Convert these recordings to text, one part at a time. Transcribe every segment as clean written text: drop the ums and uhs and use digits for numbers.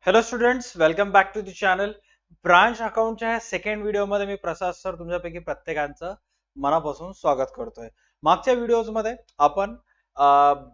Hello students, welcome back to the channel. Branch अकाउंटच्या ह्या second व्हिडिओमध्ये मी प्रसाद सर तुमच्यापैकी प्रत्येकांचं मनापासून स्वागत करतोय. मागच्या व्हिडिओजमध्ये आपण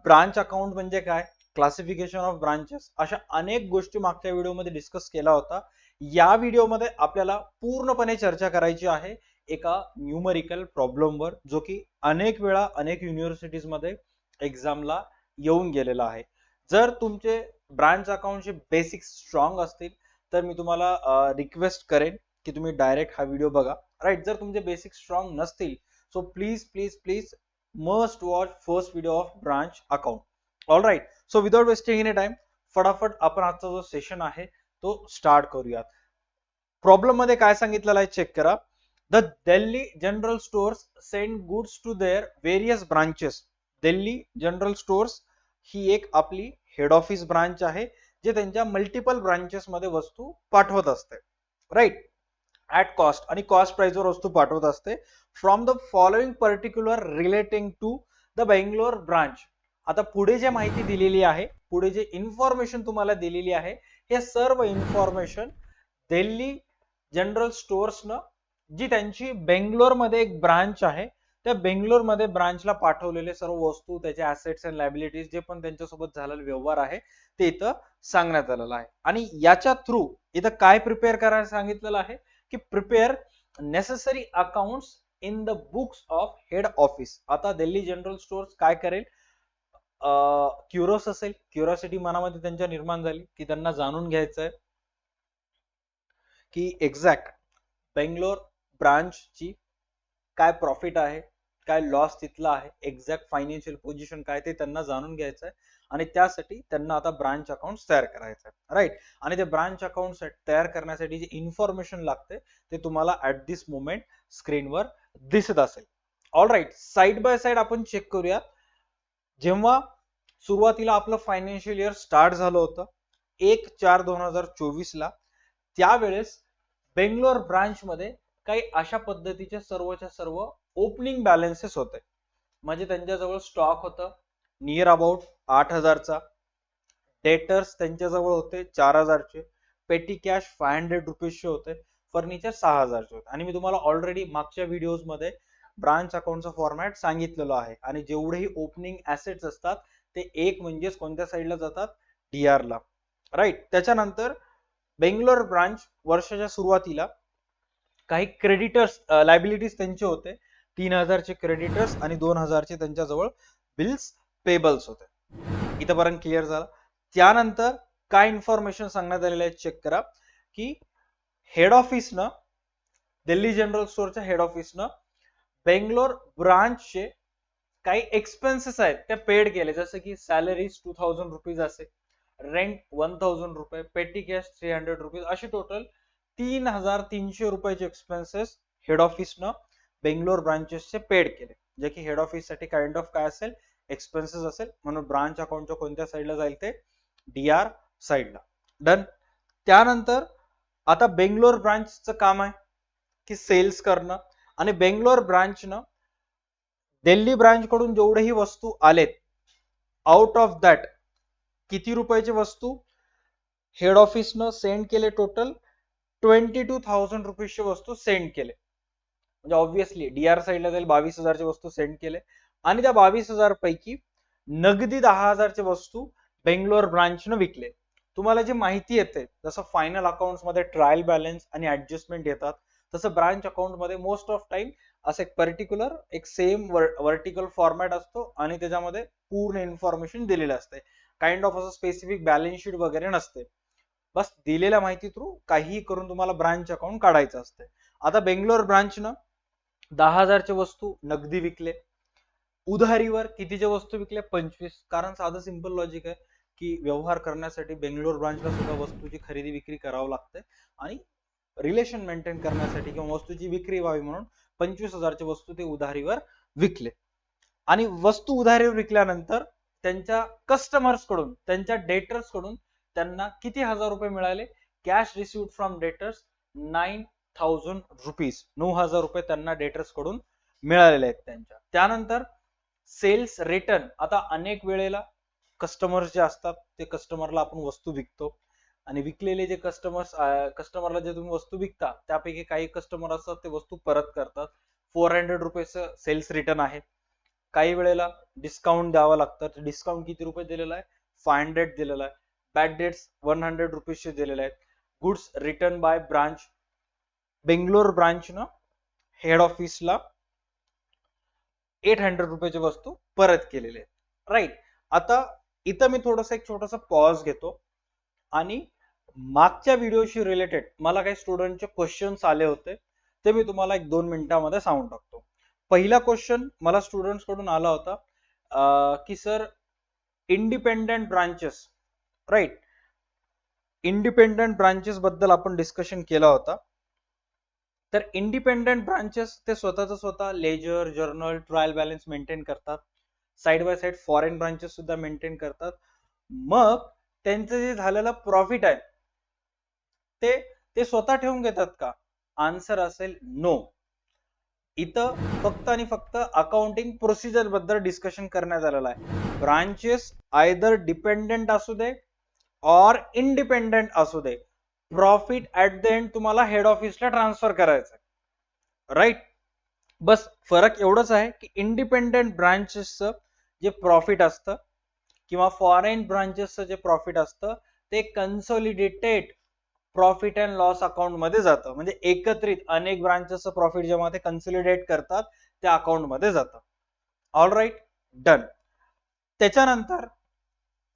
ब्रांच अकाउंट म्हणजे काय, क्लासिफिकेशन ऑफ ब्रांचेस, अशा अनेक गोष्टी मागच्या व्हिडिओमध्ये डिस्कस केला होता. या व्हिडिओमध्ये आपल्याला पूर्णपणे चर्चा करायची आहे एका न्यूमरिकल प्रॉब्लेमवर, जो की अनेक वेळा अनेक युनिव्हर्सिटीजमध्ये एक्झामला येऊन गेलेला आहे. जर तुमचे ब्रांच अकाउंटचे बेसिक्स स्ट्रॉंग असतील तर मी तुम्हाला रिक्वेस्ट करेन की तुम्ही डायरेक्ट हा व्हिडिओ बघा. राईट, जर तुमचे बेसिक स्ट्रॉंग नसतील so please please please must watch first video of branch account. All right, so without wasting any time फटाफट आपण आजचा जो सेशन आहे तो स्टार्ट करूयात. प्रॉब्लेम मध्ये काय सांगितलेलं आहे चेक करा. The Delhi general stores send goods to their various branches. Delhi general stores ही एक आपली हेड ऑफिस ब्रांच आहे जे त्यांच्या मल्टिपल ब्रांचेस मध्ये वस्तू पाठवत असते. राईट, ऍट कॉस्ट आणि कॉस्ट प्राइस वर वस्तू पाठवत असते. From the following particular relating to the Bangalore branch. आता पुढे जे माहिती दिलेली आहे, पुढे जे इन्फॉर्मेशन तुम्हाला दिलेली आहे, हे सर्व इन्फॉर्मेशन दिल्ली जनरल स्टोर्सनं, जी त्यांची बेंगलोरमध्ये एक ब्रांच आहे, त्या बेंगलोरमध्ये ब्रांचला पाठवलेले सर्व वस्तू, त्याचे ऍसेट्स अँड लायबिलिटीज, जे पण त्यांच्यासोबत झालेला व्यवहार आहे ते इथं सांगण्यात आलेलं आहे. आणि याच्या थ्रू इथं काय प्रिपेअर करायला सांगितलेलं आहे की prepare necessary accounts in the books of head office. आता दिल्ली जनरल स्टोर्स काय करेल, क्युरोस असेल, क्युरोसिटी मनामध्ये त्यांच्या निर्माण झाली की त्यांना जाणून घ्यायचं आहे की एक्झॅक्ट बेंगलोर ब्रांचची काय प्रॉफिट आहे, काय लॉस तिथला आहे, एक्झॅक्ट फायनान्शियल पोझिशन काय, ते त्यांना जाणून घ्यायचं आहे. आणि त्यासाठी त्यांना आता ब्रांच अकाउंट तयार करायचं आहे. राईट, आणि ते ब्रांच अकाउंट तयार करण्यासाठी जे इन्फॉर्मेशन लागते ते तुम्हाला ऍट दिस मोमेंट स्क्रीनवर दिसत असेल. All right, side by side आपण चेक करूया. जेव्हा सुरुवातीला आपलं फायनान्शियल इयर स्टार्ट झालं होतं 1/4/2024 ला, त्यावेळेस बेंगलोर ब्रांच मध्ये काही अशा पद्धतीचे सर्वच्या सर्व ओपनिंग बॅलन्सेस होते. म्हणजे त्यांच्याजवळ स्टॉक होतं नियर अबाउट 8,000चा, डेटर्स त्यांच्याजवळ होते 4,000चे, पेटी कॅश 500 रुपीजचे होते, फर्निचर 6,000चे होते. आणि मी तुम्हाला ऑलरेडी मागच्या व्हिडिओज मध्ये ब्रांच अकाउंटचा फॉर्मॅट सांगितलेलं आहे. आणि जेवढेही ओपनिंग ऍसेट्स असतात ते एक म्हणजेच कोणत्या साईडला जातात, डीआर ला. राईट, त्याच्यानंतर बेंगलोर ब्रांच वर्षाच्या सुरुवातीला काही क्रेडिटर्स लायबिलिटीज त्यांचे होते, 3,000चे क्रेडिटर्स आणि 2,000चे त्यांच्याजवळ बिल्स पेबल्स होते. इथंपर्यंत क्लिअर झालं. त्यानंतर काय इन्फॉर्मेशन सांगण्यात आलेलं आहे चेक करा की हेड ऑफिसनं, दिल्ली जनरल स्टोअरच्या हेड ऑफिसनं बेंगलोर ब्रांचचे काही एक्सपेन्सेस आहेत ते पेड केले, जसं की सॅलरीज 2,000 रुपीज असे, रेंट 1,000 रुपये, पेटी कॅश 300 रुपीज, असे टोटल 3,300 रुपयाचे एक्सपेन्सेस हेड ऑफिसनं बेंगलोर ब्रांचेसचे पेड केले, जे की हेड ऑफिस साठी काइंड ऑफ काय असेल, एक्सपेन्सेस असेल. म्हणून ब्रांच अकाउंटच्या कोणत्या साईडला जाईल, ते डीआर साईडला. डन. त्यानंतर आता बेंगलोर ब्रांचचं काम आहे की सेल्स करणं. आणि बेंगलोर ब्रांचनं दिल्ली ब्रांच कडून जेवढेही वस्तू आलेत, आउट ऑफ दॅट किती रुपयाची वस्तू हेड ऑफिसनं सेंड केले, टोटल 22,000 रुपीजचे वस्तू सेंड केले. म्हणजे ऑब्व्हियसली डीआर साईडला जाईल 22,000चे वस्तू सेंड केले. आणि त्या 22,000 पैकी नगदी 10,000चे वस्तू बेंगलोर ब्रांचनं विकले. तुम्हाला जी माहिती येते, जसं फायनल अकाउंट मध्ये ट्रायल बॅलन्स आणि ऍडजस्टमेंट येतात, तसं ब्रांच अकाउंट मध्ये मोस्ट ऑफ टाइम असं एक पर्टिक्युलर एक सेम वर्टिकल फॉर्मॅट असतो आणि त्याच्यामध्ये पूर्ण इन्फॉर्मेशन दिलेलं असते. काइंड ऑफ असं स्पेसिफिक बॅलन्स शीट वगैरे नसते. बस दिलेल्या माहिती थ्रू काहीही करून तुम्हाला ब्रांच अकाउंट काढायचं असते. आता बेंगलोर ब्रांचनं 10,000चे वस्तू नगदी विकले. उधारीवर कितीचे वस्तू विकले, 25. कारण साधं सिंपल लॉजिक आहे की व्यवहार करण्यासाठी बेंगलोर ब्रांचला सुद्धा वस्तूची खरेदी विक्री करावं लागते आणि रिलेशन मेंटेन करण्यासाठी किंवा वस्तूची विक्री व्हावी म्हणून 25,000चे वस्तू ते उधारीवर विकले. आणि वस्तू उधारीवर विकल्यानंतर त्यांच्या कस्टमर्स कडून, त्यांच्या डेटर्स कडून त्यांना किती हजार रुपये मिळाले, cash received from debtors 9,000 rupees, 9,000 रुपये त्यांना डेटर्स कडून मिळालेले आहेत त्यांच्या. त्यानंतर सेल्स रिटर्न. आता अनेक वेळेला कस्टमर्स जे असतात ते कस्टमरला आपण वस्तू विकतो, आणि विकलेले जे कस्टमरला जे तुम्ही वस्तू विकता त्यापैकी काही कस्टमर असतात ते वस्तू परत करतात. 400 रुपयेचं सेल्स रिटर्न आहे. काही वेळेला डिस्काउंट द्यावं लागतं. डिस्काउंट किती रुपये दिलेला आहे? 500 दिलेला आहे. बॅड डेट्स 100 रुपीजचे दिलेले आहेत. Goods return by branch, Bangalore ब्रांचनं हेड ऑफिसला 800 रुपयाची वस्तू परत केलेली आहे. राईट. आता इथं मी थोडंसं एक छोटासा पॉज घेतो आणि मागच्या व्हिडिओशी रिलेटेड मला काही स्टुडंटचे क्वेश्चन्स आले होते ते मी तुम्हाला 1-2 मिनिटांमध्ये सांगून टाकतो. पहिला क्वेश्चन मला स्टुडंट्स कडून आला होता की sir independent branches, right, independent branches बद्दल आपण डिस्कशन केला होता. तर इंडिपेंडेंट ब्रांचेस ते स्वतः ledger, journal, trial balance maintain करतात. Side by side foreign branches सुद्धा मेंटेन करतात. मग त्यांचं जे झालेलं प्रॉफिट आहे ते ते स्वतः ठेवून घेतात का? आन्सर असेल नो. इथं फक्त आणि फक्त अकाउंटिंग प्रोसिजर बद्दल डिस्कशन करण्यात आलेलं आहे. ब्रांचेस आयदर डिपेंडेंट असू दे और इंडिपेंडेंट असू दे, प्रॉफिट ऍट द एंड तुम्हाला हेड ऑफिसला ट्रान्सफर करायचं, राईट. बस फरक एवढंच आहे की इंडिपेंडेंट ब्रांचेसचं जे प्रॉफिट असतं किंवा फॉरेन ब्रांचेसचं जे प्रॉफिट असतं ते consolidated profit and loss account मध्ये जातं. म्हणजे एकत्रित अनेक ब्रांचेसचं प्रॉफिट जेव्हा ते कन्सोलिडेट करतात त्या अकाउंट मध्ये जातं. All right, done. त्याच्यानंतर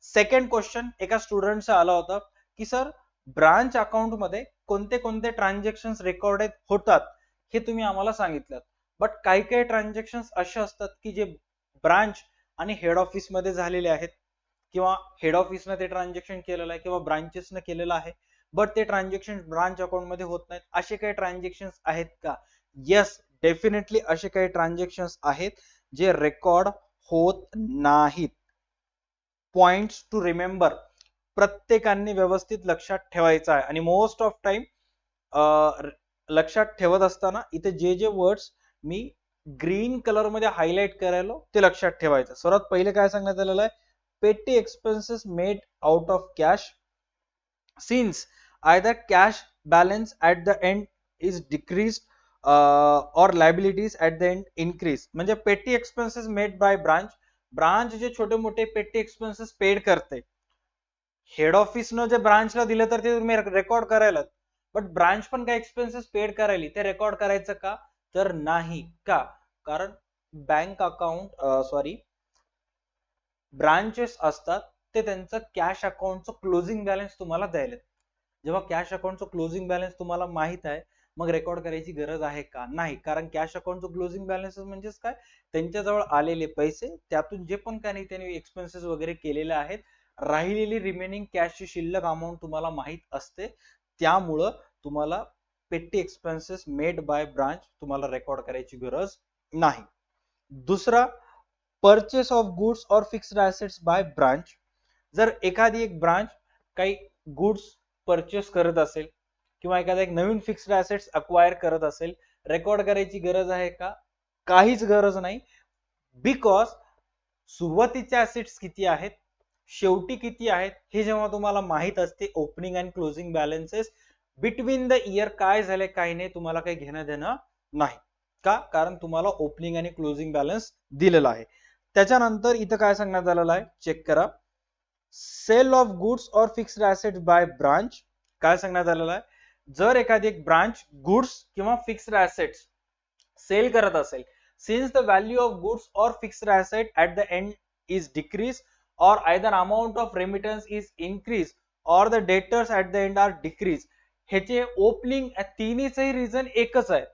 सेकंड क्वेश्चन एका स्टुडंटचा आला होता की सर ब्रांच अकाउंट मध्ये कोणते कोणते ट्रान्झॅक्शन रेकॉर्ड होतात हे तुम्ही आम्हाला सांगितलं, बट काही काही ट्रान्झॅक्शन असे असतात की जे ब्रांच आणि हेड ऑफिस मध्ये झालेले आहेत किंवा हेड ऑफिसनं ते ट्रान्झॅक्शन केलेलं आहे किंवा ब्रांचेसनं केलेलं आहे, बट ते ट्रान्झॅक्शन ब्रांच अकाउंट मध्ये होत नाहीत. असे काही ट्रान्झॅक्शन आहेत का? येस, डेफिनेटली असे काही ट्रान्झॅक्शन आहेत जे रेकॉर्ड होत नाहीत. पॉइंट्स टू रिमेंबर प्रत्येकाने व्यवस्थित लक्षात ठेवायचं आहे. आणि मोस्ट ऑफ टाइम लक्षात ठेवत असताना इथे जे जे वर्ड्स मी ग्रीन कलर मध्ये हायलाइट करायलो ते लक्षात ठेवायचं. सर्वात पहिले काय सांगण्यात आलेलं आहे? Petty expenses made out of cash since either cash balance at the end is decrease or liabilities at the end increase. म्हणजे petty expenses made by branch जे छोटे मोठे पेटी एक्सपेन्सेस पेड करते, हेड ऑफिसनं जे ब्रांचला दिलं तर ते तुम्ही रेकॉर्ड करायला, बट ब्रांच पण काही एक्सपेन्सेस पेड करायली ते रेकॉर्ड करायचं का? तर नाही. का? कारण बँक अकाउंट ब्रांचेस असतात ते त्यांचं कॅश अकाउंटचं क्लोजिंग बॅलन्स तुम्हाला द्यायला. जेव्हा कॅश अकाउंटचं क्लोजिंग बॅलन्स तुम्हाला माहित आहे मग रेकॉर्ड करायची गरज आहे का? नाही. कारण कॅश अकाउंटचं क्लोजिंग बॅलन्स म्हणजेच काय? त्यांच्याजवळ आलेले पैसे त्यातून जे पण काही त्यांनी एक्सपेन्सेस वगैरे केलेले आहेत, राहिलेली रिमेनिंग कॅशची शिल्लक अमाऊंट तुम्हाला माहित असते. त्यामुळं तुम्हाला पेटी एक्सपेन्सेस मेड बाय ब्रांच तुम्हाला रेकॉर्ड करायची गरज नाही. दुसरा, परचेस ऑफ गुड्स और फिक्स्ड ऍसेट्स बाय ब्रांच. जर एखादी एक ब्रांच काही गुड्स परचेस करत असेल किंवा एखादा एक नवीन फिक्स्ड ऍसेट्स अक्वायर करत असेल, रेकॉर्ड करायची गरज आहे का? काहीच गरज नाही. बिकॉज सुरुवातीचे ऍसेट्स किती आहेत, शेवटी किती आहेत हे जेव्हा तुम्हाला माहित असते, opening and closing balances between the year काय झाले काय नाही तुम्हाला काही घेणं देणं नाही. का? कारण तुम्हाला ओपनिंग आणि क्लोजिंग बॅलन्स दिलेला आहे. त्याच्यानंतर इथं काय सांगण्यात आलेलं आहे चेक करा. सेल ऑफ गुड्स और फिक्स्ड ऍसेट्स बाय ब्रांच. काय सांगण्यात आलेलं आहे? जर एखादी एक ब्रांच गुड्स किंवा फिक्स्ड ऍसेट्स सेल करत असेल, since the value of goods और fixed asset at the end is decrease और either amount of remittance is increase और the debtors at the end are decrease. ह्याचे ओपनिंग तिन्हीचंही reason एकच आहे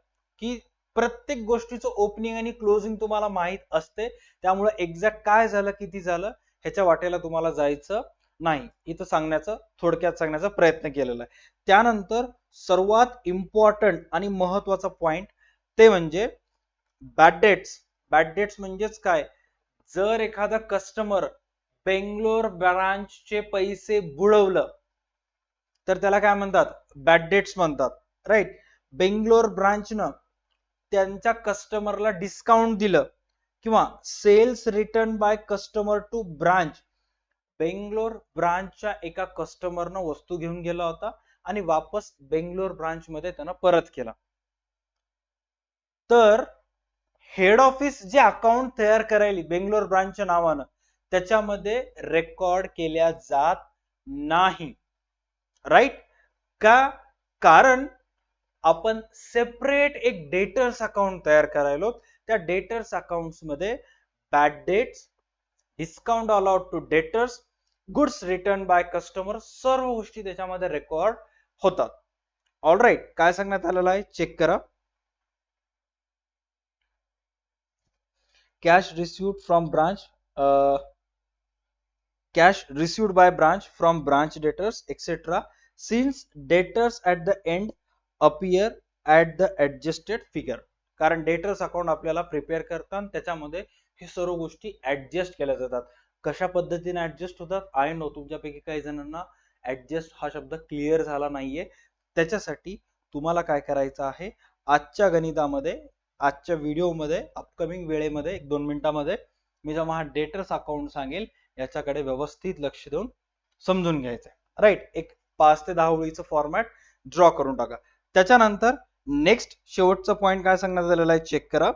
की प्रत्येक गोष्टीचं ओपनिंग आणि क्लोजिंग तुम्हाला माहित असते. त्यामुळे एक्झॅक्ट काय झालं किती झालं ह्याच्या वाटेला तुम्हाला जायचं नाही. इथं थोडक्यात सांगण्याचा प्रयत्न केलेला आहे. त्यानंतर सर्वात इम्पॉर्टंट आणि महत्वाचा पॉइंट ते म्हणजे बॅड डेट्स. बॅड डेट्स म्हणजेच काय? जर एखादा कस्टमर बेंगलोर ब्रांचचे पैसे बुडवलं तर त्याला काय म्हणतात? बॅड डेट्स म्हणतात, राईट. बेंगलोर ब्रांचनं त्यांच्या कस्टमरला डिस्काउंट दिलं किंवा sales return by customer to branch Bangalore ब्रांचच्या एका कस्टमरनं वस्तू घेऊन गेला होता आणि वापस बेंगलोर ब्रांच मध्ये त्यानं परत केला. तर हेड ऑफिस जे अकाउंट तयार करायली बेंगलोर ब्रांचच्या नावानं त्याच्यामध्ये रेकॉर्ड केल्या जात नाही. राईट? का? कारण आपण सेपरेट एक डेटर्स अकाउंट तयार करायलो. त्या डेटर्स अकाउंट्स मध्ये bad debts, discount allowed to debtors, goods return by customer, सर्व गोष्टी त्याच्यामध्ये रेकॉर्ड होतात. ऑल राईट, काय सांगण्यात आलेलं आहे चेक करा. Cash received from branch, cash received by branch from branch debtors etc. since debtors at the end appear at the adjusted figure. कारण डेटर्स अकाउंट आपल्याला प्रिपेअर करतात त्याच्यामध्ये हे सर्व गोष्टी ऍडजस्ट केल्या जातात. कशा पद्धतीने ऍडजस्ट होतात? आय नो तुमच्यापैकी काही जणांना ऍडजस्ट हा शब्द क्लिअर झाला नाहीये. त्याच्यासाठी तुम्हाला काय करायचं आहे, आजच्या गणितामध्ये, आजच्या व्हिडिओमध्ये, अपकमिंग वेळेमध्ये 1-2 मिनिटांमध्ये मी जेव्हा हा डेटर्स अकाउंट सांगेल याच्याकडे व्यवस्थित लक्ष देऊन समजून घ्यायचंय. राईट? एक 5 ते 10 ओळीचं फॉर्मॅट ड्रॉ करून टाका. त्याच्यानंतर नेक्स्ट शेवटचा पॉइंट काय सांगण्यात आलेला आहे चेक करा.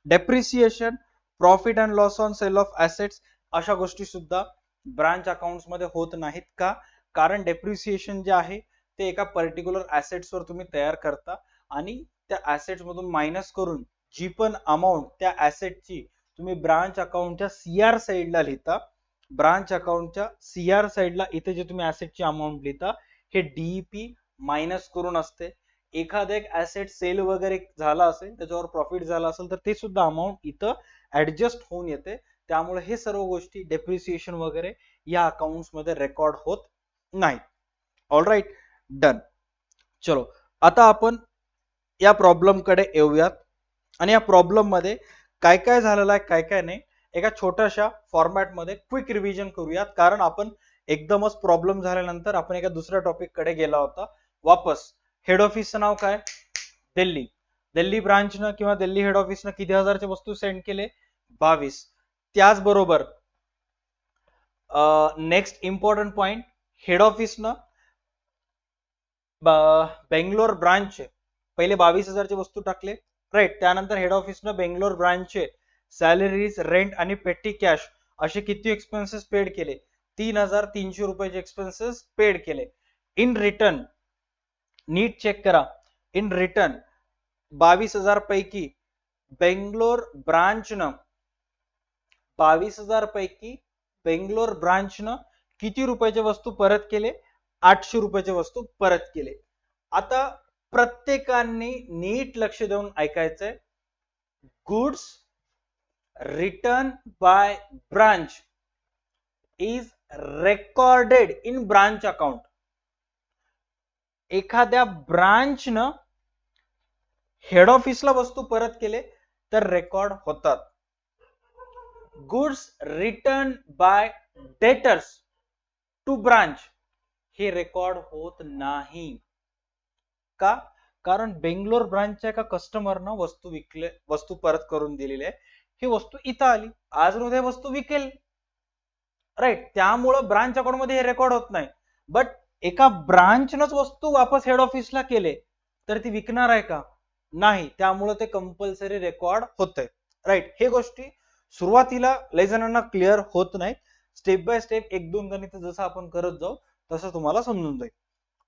Depreciation, profit and loss on sale of assets अशा गोष्टी सुद्धा ब्रांच अकाउंट्स मध्ये होत नाहीत. का? कारण डेप्रिसिएशन जे आहे ते एका पर्टिक्युलर ऍसेट्स वर तुम्ही तयार करता आणि त्या ऍसेट्स मधून मायनस करून जी पण अमाऊंट त्या ऍसेटची तुम्ही ब्रांच अकाउंटच्या सीआर साइडला लिहिता. ब्रांच अकाउंटच्या सीआर साइडला इथे जे तुम्ही ऍसेटची अमाऊंट लिहिता हे डीईपी मायनस करून असते. एखादा एक ऍसेट सेल वगैरे झाला असेल, त्याच्यावर प्रॉफिट झाला असेल तर ते सुद्धा अमाऊंट इथं ऍडजस्ट होऊन येते. त्यामुळे हे सर्व गोष्टी डेप्रिसिएशन वगैरे या अकाउंट्स मध्ये रेकॉर्ड होत नाही. All right, done. चलो आता आपण या प्रॉब्लेम कडे येऊयात आणि या प्रॉब्लेम मध्ये काय काय झालेलं आहे काय काय नाही एका छोट्याशा फॉर्मॅट मध्ये क्विक रिव्हिजन करूयात. कारण आपण एकदमच प्रॉब्लेम झाल्यानंतर आपण एका दुसऱ्या टॉपिक कडे गेला होता वापस. हेड ऑफिसचं नाव काय? दिल्ली. दिल्ली ब्रांचनं किंवा दिल्ली हेड ऑफिसनं किती हजारचे वस्तू सेंड केले? 22. त्याचबरोबर नेक्स्ट इम्पॉर्टंट पॉइंट, हेड ऑफिसनं बेंगलोर ब्रांचचे पहिले 22,000चे वस्तू टाकले. राईट? त्यानंतर हेड ऑफिसनं बेंगलोर ब्रांचचे सॅलरीज, रेंट आणि पेटी कॅश असे किती एक्सपेन्सेस पेड केले? 3,300 रुपयाचे एक्सपेन्सेस पेड केले. इन रिटर्न, नीट चेक करा, इन रिटर्न 22,000 पैकी बेंगलोर ब्रांचनं 22,000 पैकी बेंगलोर ब्रांचनं किती रुपयाचे वस्तू परत केले? 800 रुपयाचे वस्तू परत केले. आता प्रत्येकाने नीट लक्ष देऊन ऐकायचंय. Goods return by branch is recorded in branch account. एखाद्या ब्रांचनं हेड ऑफिसला वस्तू परत केले तर रेकॉर्ड होतात. Goods return by debtors to branch हे रेकॉर्ड होत नाही. का? कारण बेंगलोर ब्रांचच्या एका कस्टमरनं वस्तू परत करून दिलेली आहे. ही वस्तू इथं आली, आज उद्या वस्तू विकेल. राईट? त्यामुळं ब्रांच अकाउंट मध्ये हे रेकॉर्ड होत नाही. बट एका ब्रांचनच वस्तू वापस हेड ऑफिसला केले तर ती विकणार आहे का? नाही. त्यामुळे ते कंपल्सरी रेकॉर्ड होतंय. राईट? हे गोष्टी सुरुवातीला लय जणांना क्लिअर होत नाही. स्टेप बाय स्टेप 1-2 गणित जसं आपण करत जाऊ तसं तुम्हाला समजून जाईल.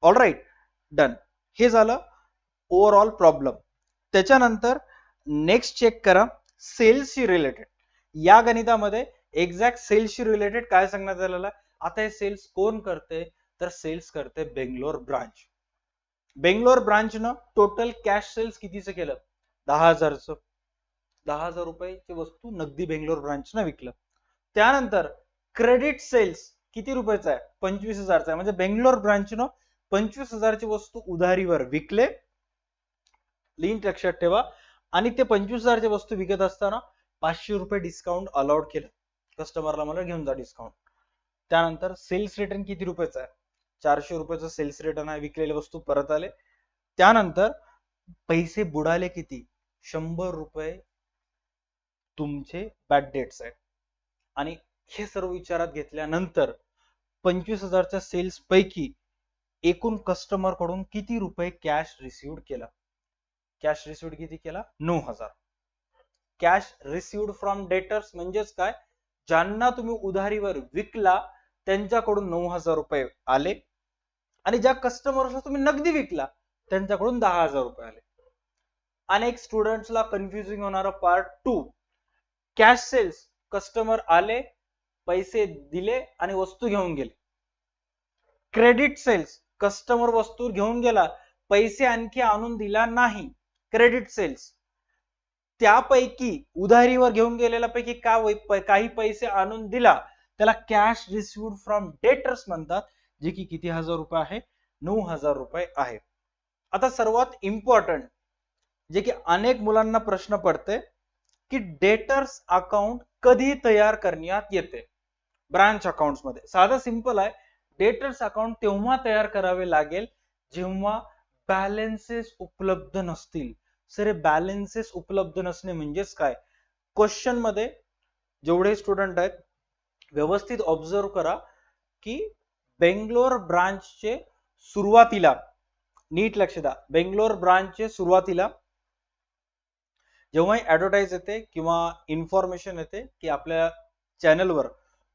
All right, done. हे झालं ओव्हरऑल प्रॉब्लेम. त्याच्यानंतर नेक्स्ट चेक करा सेल्सशी रिलेटेड. या गणितामध्ये एक्झॅक्ट सेल्सशी रिलेटेड काय सांगण्यात आलेलं आहे? आता हे सेल्स कोण करते? तर सेल्स करते बेंगलोर ब्रांच. बेंगलोर ब्रांचनं टोटल कॅश सेल्स कितीचं केलं? 10,000चं. 10,000 रुपयाची वस्तू नगदी बेंगलोर ब्रांचनं विकलं. त्यानंतर क्रेडिट सेल्स किती रुपयाचा आहे? 25,000चा आहे. म्हणजे बेंगलोर ब्रांचनं 25,000ची वस्तू उधारीवर विकले. लिंक लक्षात ठेवा. आणि ते 25,000ची वस्तू विकत असताना 500 रुपये डिस्काउंट अलाउड केलं कस्टमरला, मला घेऊन जा डिस्काउंट. त्यानंतर सेल्स रिटर्न किती रुपयाचा आहे? 400 रुपयाचं सेल्स रिटर्न आहे. विकलेले वस्तू परत आले. त्यानंतर पैसे बुडाले किती? 100 रुपये तुमचे बॅड डेट्स आहेत. आणि हे सर्व विचारात घेतल्यानंतर 25,000च्या सेल्स पैकी एकूण कस्टमर कडून किती रुपये कॅश रिसिव्ह केला? कॅश रिसिव्ह किती केला? 9,000. कॅश रिसिव्ह फ्रॉम डेटर्स म्हणजेच काय? ज्यांना तुम्ही उधारीवर विकला त्यांच्याकडून 9,000 रुपये आले आणि ज्या कस्टमर्सला तुम्ही नगदी विकला त्यांच्याकडून 10,000 रुपये आले. अनेक स्टुडंट्सला कन्फ्युजिंग होणारा पार्ट 2, कॅश सेल्स, कस्टमर आले, पैसे दिले आणि वस्तू घेऊन गेले. क्रेडिट सेल्स, कस्टमर वस्तू घेऊन गेला, पैसे आणखी आणून दिला नाही, क्रेडिट सेल्स. त्यापैकी उधारीवर घेऊन गेलेल्या पैकी काही पैसे आणून दिला त्याला कॅश रिसिव्ड फ्रॉम डेटर्स म्हणतात, जे की किती हजार रुपये आहे? 9,000 रुपये आहे. आता सर्वात इम्पॉर्टंट जे की अनेक मुलांना प्रश्न पडते की डेटर्स अकाउंट कधी तयार करण्यात येते ब्रांच अकाउंट्स मध्ये. साधा सिंपल आहे, डेटर्स अकाउंट तेव्हा तयार करावे लागेल जेव्हा बॅलन्सेस उपलब्ध नसतील. सर बॅलन्सेस उपलब्ध नसणे म्हणजेच काय? क्वेश्चन मध्ये जेवढे स्टुडंट आहेत व्यवस्थित ऑब्झर्व करा की बेंगलोर ब्रांचचे सुरुवातीला, नीट लक्ष द्या, बेंगलोर ब्रांचचे सुरुवातीला जेव्हा ऍडव्हर्टाइज येते किंवा इन्फॉर्मेशन येते की आपल्या चॅनलवर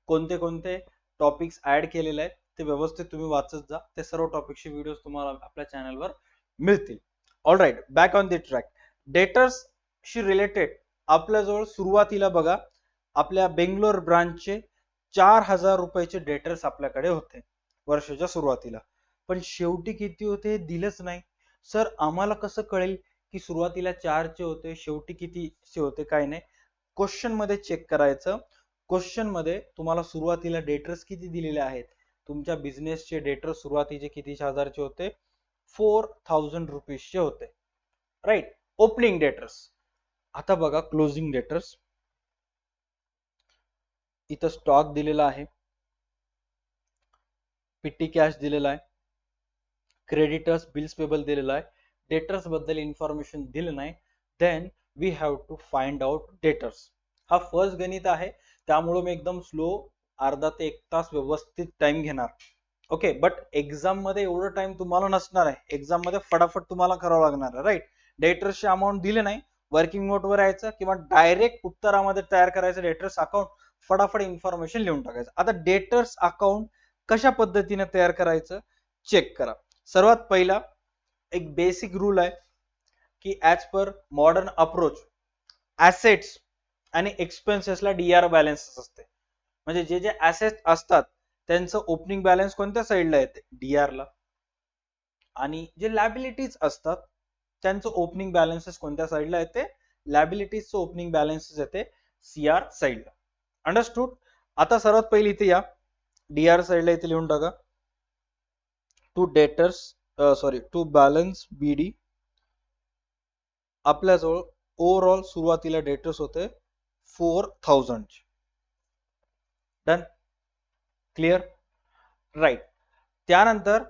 कोणते कोणते टॉपिक्स ऍड केलेले आहेत ते व्यवस्थित तुम्ही वाचत जा. ते सर्व टॉपिकचे व्हिडिओ तुम्हाला आपल्या चॅनलवर मिळतील. All right, back on the track. Debtors she related आपल्याजवळ सुरुवातीला बघा आपल्या बेंगलोर ब्रांचचे 4,000 रुपयाचे डेटर्स आपल्याकडे होते वर्षाच्या सुरुवातीला. पण शेवटी किती होते दिलंच नाही. सर आम्हाला कसं कळेल की सुरुवातीला 4 चे होते शेवटी कितीचे होते? काय नाही, क्वेश्चन मध्ये चेक करायचं. क्वेश्चन मध्ये तुम्हाला सुरुवातीला डेटर्स किती दिलेले आहेत? तुमच्या बिझनेसचे डेटर्स सुरुवातीचे किती हजारचे होते? 4,000 रुपीजचे होते. Right, opening debtors. आता बघा क्लोजिंग डेटर्स. इथं स्टॉक दिलेला आहे, पिटी कॅश दिलेला आहे, क्रेडिटर्स बिल्स पेबल दिलेला आहे, डेटर्स बद्दल इन्फॉर्मेशन दिलं नाही. Then we have to find out debtors. हा फर्स्ट गणित आहे त्यामुळे मी एकदम स्लो अर्धा ते 1 तास व्यवस्थित टाइम घेणार. ओके, बट एक्झाम मध्ये एवढं टाइम तुम्हाला नसणार आहे. एक्झाम मध्ये फटाफट तुम्हाला करावं लागणार आहे. राईट, डेटर्सचे अमाऊंट दिले नाही, वर्किंग नोट वर यायचं किंवा डायरेक्ट उत्तरामध्ये तयार करायचं डेटर्स अकाउंट, फटाफट इन्फॉर्मेशन लिहून टाकायचं. आता डेटर्स अकाउंट कशा पद्धतीने तयार करायचं चेक करा. सर्वात पहिला एक बेसिक रूल आहे की as per modern approach assets आणि एक्सपेन्सेसला डीआर बॅलन्स असते. म्हणजे जे जे ऍसेट असतात त्यांचं ओपनिंग बॅलन्स कोणत्या साईडला येते? डीआर ला. आणि जे लॅबिलिटीज असतात त्यांचं ओपनिंग बॅलन्सेस कोणत्या साईडला येते? लॅबिलिटीजचं ओपनिंग बॅलन्सेस येते सीआर साईडला. अंडरस्टूड? आता सर्वात पहिली इथे या डीआर साईडला इथे लिहून टाका टू डेटर्स टू बॅलन्स बीडी. आपल्याजवळ ओव्हरऑल सुरुवातीला डेटर्स होते 4,000. Done, clear? राईट. त्यानंतर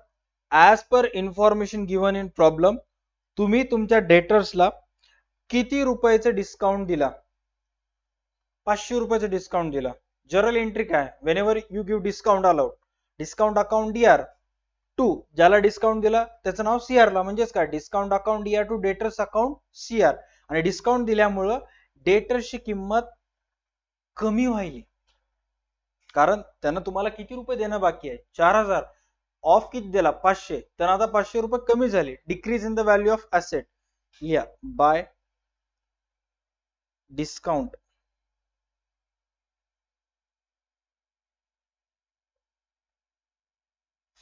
as per information given in problem तुम्ही तुमच्या डेटर्सला किती रुपयाचं डिस्काउंट दिला? 500 रुपयाचं डिस्काउंट दिला. जर्नल एंट्री काय? Whenever you give discount allowed, discount account DR to, ज्याला डिस्काउंट दिला त्याचं नाव सीआर ला. म्हणजेच काय? Discount account DR to debtors account CR. आणि डिस्काउंट दिल्यामुळं डेटर्सची किंमत कमी व्हायली, कारण त्यानं तुम्हाला किती रुपये देणं बाकी आहे? 4,000. ऑफ किती दिला? 500. तर आता 500 रुपये कमी झाले. Decrease in the value of asset. लिहा by discount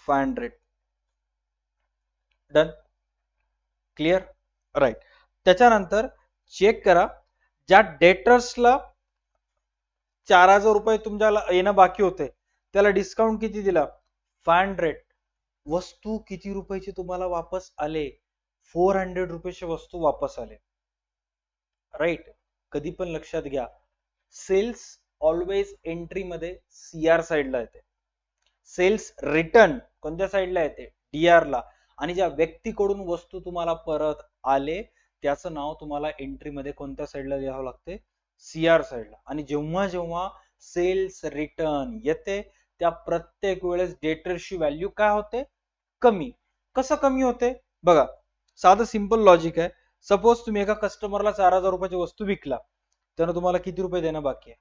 $500. Done, clear? Right. त्याच्यानंतर चेक करा ज्या डेटर्सला 4,000 रुपये तुमच्याला येणं बाकी होते त्याला डिस्काउंट किती दिला? 500. वस्तू किती रुपयाची तुम्हाला वापस आले? 400 रुपयाची वस्तू वापस आले. राईट, कधी पण लक्षात घ्या सेल्स ऑलवेज एंट्री मध्ये सीआर साईडला येते, सेल्स रिटर्न कोणत्या साईडला येते? डीआर ला. आणि ज्या व्यक्तीकडून वस्तू तुम्हाला परत आले त्याचं नाव तुम्हाला एंट्री मध्ये कोणत्या साईडला लिहावं लागते? सीआर साईडला. आणि जेव्हा जेव्हा सेल्स रिटर्न येते त्या प्रत्येक वेळेस डेटर्सची व्हॅल्यू काय होते, कमी. कसं कमी होते बघा, साधं सिंपल लॉजिक आहे. सपोज तुम्ही एका कस्टमरला 4000 रुपयाची वस्तू विकला, त्यानं तुम्हाला किती रुपये देणं बाकी आहे,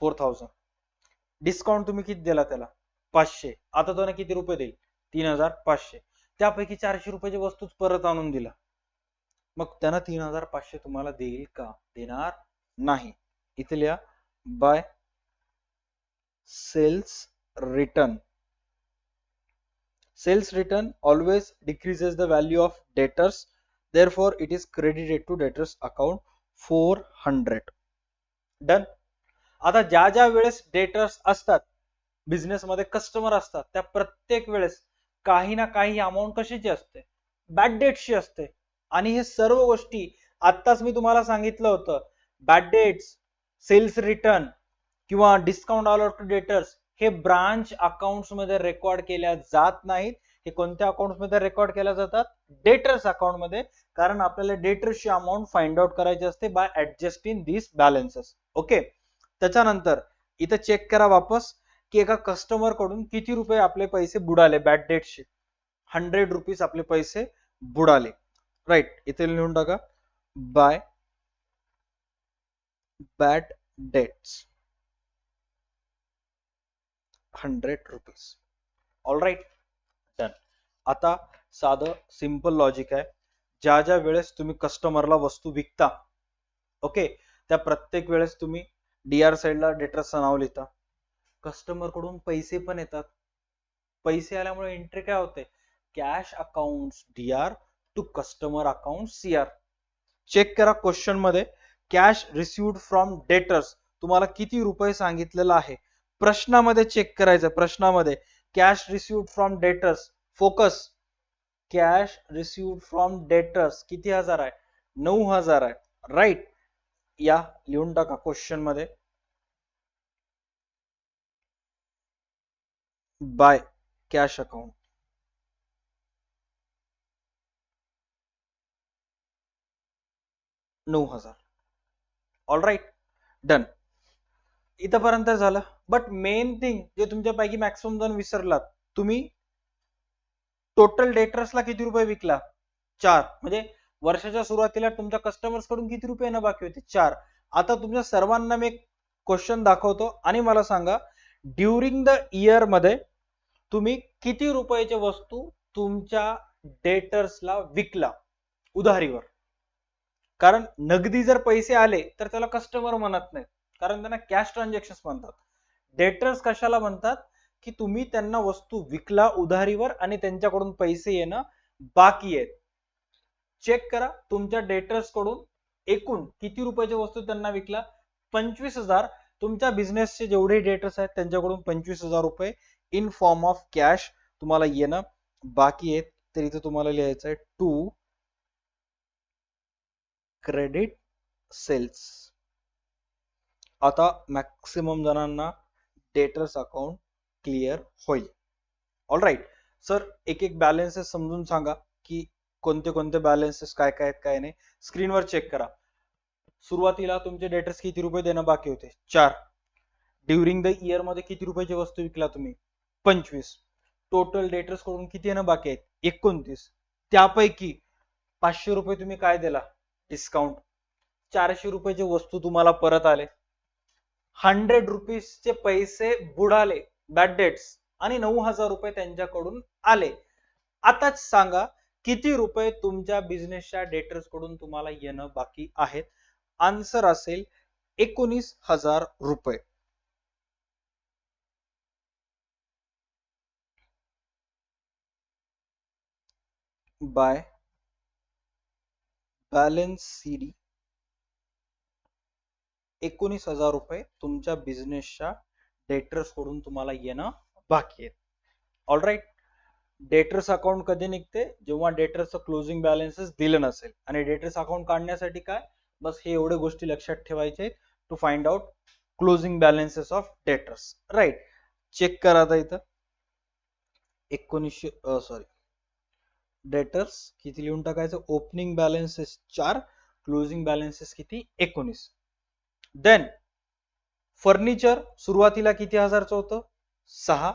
4000. डिस्काउंट तुम्ही किती दिला त्याला, 500. आता त्याने किती रुपये देईल, 3500. त्यापैकी 400 रुपयाची वस्तूच परत आणून दिला, मग त्यानं 3500 तुम्हाला देईल का, देणार नाही. इथे लिहा, bye cells return. Sales return always decreases the value of debtors, therefore it is credited to debtors account 400. Done. आता ज्या ज्या वेळेस डेटर्स असतात, बिझनेस मध्ये कस्टमर असतात, त्या प्रत्येक वेळेस काही ना काही अमाउंट कशाची असते, बॅड डेट्सची असते. आणि हे सर्व गोष्टी आत्ताच मी तुम्हाला सांगितलं होतं, बॅड डेट्स, सेल्स रिटर्न किंवा डिस्काउंट अलॉट टू डेटर्स हे ब्रांच अकाउंट्स मध्ये रेकॉर्ड केल्या जात नाहीत. हे कोणत्या अकाउंट्स मध्ये रेकॉर्ड केल्या जातात, डेटर्स अकाउंट मध्ये, कारण आपल्याला डेटर्सची अमाउंट फाइंड आउट करायची असते बाय ऍडजस्टिंग दिस बॅलन्सेस. ओके. त्याच्यानंतर इथे चेक करा वापस की एका कस्टमर कडून किती रुपये आपले पैसे बुडाले बॅड डेट्सचे, 100 रुपीज आपले पैसे बुडाले. राईट, इथे लिहून टाका, by bad debts 100 rupees. All right, done. आता साधं सिंपल लॉजिक आहे, ज्या ज्या वेळेस तुम्ही कस्टमरला वस्तू विकता, ओके, त्या प्रत्येक वेळेस तुम्ही डीआर साइडला डेटर्सचं नाव लिहिता, कस्टमर कडून पैसे पण येतात, पैसे आल्यामुळे एंट्री काय होते, cash account DR to customer account CR. Check करा क्वेश्चन मध्ये, कॅश रिसिव्ड फ्रॉम डेटर्स तुम्हाला किती रुपये सांगितलेलं आहे, प्रश्नामध्ये चेक करायचं, प्रश्नामध्ये cash received from debtors, focus, cash received from debtors किती हजार आहे, 9000 आहे. राईट, या लिहून टाका क्वेश्चन मध्ये, by cash account 9000. All right, done. इथपर्यंत झालं. बट मेन थिंग जे तुमच्यापैकी मॅक्सिमम जण विसरलात, तुम्ही टोटल डेटर्सला किती रुपये विकला, 4. म्हणजे वर्षाच्या सुरुवातीला तुमच्या कस्टमर्स कडून किती रुपये येणं बाकी होते, 4. आता तुमच्या सर्वांना मी एक क्वेश्चन दाखवतो आणि मला सांगा, ड्युरिंग द इयर मध्ये तुम्ही किती रुपयाची वस्तू तुमच्या डेटर्सला विकला उधारीवर. कारण नगदी जर पैसे आले तर त्याला कस्टमर म्हणत नाहीत, कारण त्यांना कॅश ट्रान्झॅक्शन म्हणतात. डेटर्स कशाला म्हणतात, की तुम्ही त्यांना वस्तू विकला उधारीवर आणि त्यांच्याकडून पैसे येणं बाकी आहेत. चेक करा तुमच्या डेटर्स कडून एकूण किती रुपयाची वस्तू त्यांना विकला, 25000. तुमच्या बिझनेसचे जेवढे डेटर्स आहेत त्यांच्याकडून 25000 रुपये इन फॉर्म ऑफ कॅश तुम्हाला येणं बाकी आहेत. तर इथे तुम्हाला लिहायचं आहे टू क्रेडिट सेल्स. आता मॅक्सिमम जणांना डेटर्स अकाउंट क्लिअर होईल. ऑल राईट सर, एक एक बॅलन्सेस समजून सांगा की कोणते कोणते बॅलन्सेस काय काय आहेत काय नाही. स्क्रीनवर चेक करा. सुरुवातीला तुमचे डेटर्स किती रुपये देणं बाकी होते, 4. ड्युरिंग द इयर मध्ये किती रुपयाची वस्तू विकला तुम्ही, 25. टोटल डेटर्स कडून किती येणं बाकी आहेत, 29. त्यापैकी 500 रुपये तुम्ही काय दिला, डिस्काउंट. 400 रुपयाची वस्तू तुम्हाला परत आले. 100 रुपीजचे पैसे बुडाले बॅड डेट्स आणि 9000 रुपये त्यांच्याकडून आले. आताच सांगा किती रुपये तुमच्या बिझनेसच्या डेटर्स कडून तुम्हाला येणं बाकी आहेत. आन्सर असेल 19000 रुपये. बाय बॅलन्स सीडी 19000 रुपये तुमच्या बिझनेसच्या डेटर्स कडून तुम्हाला येणं बाकी आहेत. ऑल राईट, डेटर्स अकाउंट कधी निघते, जेव्हा डेटर्सचं क्लोजिंग बॅलन्सेस दिलं नसेल. आणि डेटर्स अकाउंट काढण्यासाठी काय, बस हे एवढे गोष्टी लक्षात ठेवायचे to find out closing balances of debtors. Right, check करा आता इथं 1900 डेटर्स किती लिहून टाकायचं, ओपनिंग बॅलन्सेस 4, क्लोजिंग बॅलन्सेस किती, 19. देन फर्निचर सुरुवातीला किती हजारचं होतं, 6.